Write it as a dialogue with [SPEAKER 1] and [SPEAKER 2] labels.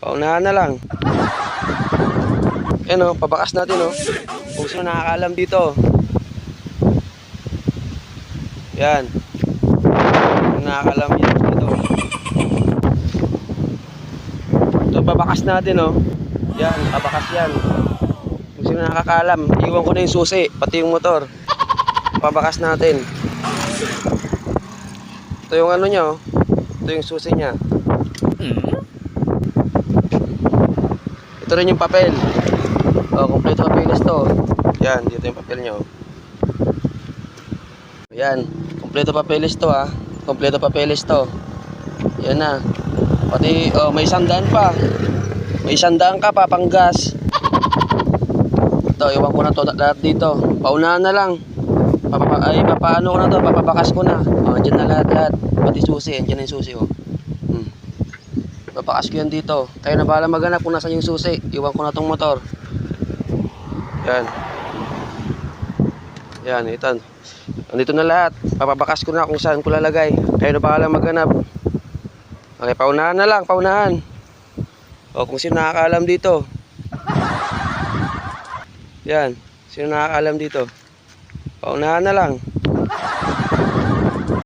[SPEAKER 1] Paunahan na lang. Ayan o, pabakas natin o. Kung sino nakakaalam dito. Yan. Kung nakakaalam dito. Ito, pabakas natin o. Yan, pabakas yan. Kung sino nakakaalam, iwan ko na yung susi, pati yung motor. Pabakas natin. Ito yung ano nyo. Ito yung susi nya. Ito rin yung papel. O, kompleto papeles to. Yan, dito yung papel nyo. Yan, kompleto papeles to ha. Kompleto papeles to. Yan na. Pati, oh, may sandaan pa. May sandaan ka pa, panggas. Ito, iwan ko na to lahat dito. Paunahan na lang. Papaano ko na to, papabakas ko na. O, dyan na lahat. Pati susi, dyan na yung susi oh. Papakas ko yan dito. Kayo na bahala maghanap kung nasan yung susi. Iwan ko na tong motor. Yan. Yan, ito. Nandito na lahat. Papabakas ko na kung saan ko lalagay. Kayo na bahala maghanap. Okay, paunahan na lang, paunahan. O, kung sino nakakaalam dito. Yan, sino nakakaalam dito. Paunahan na lang.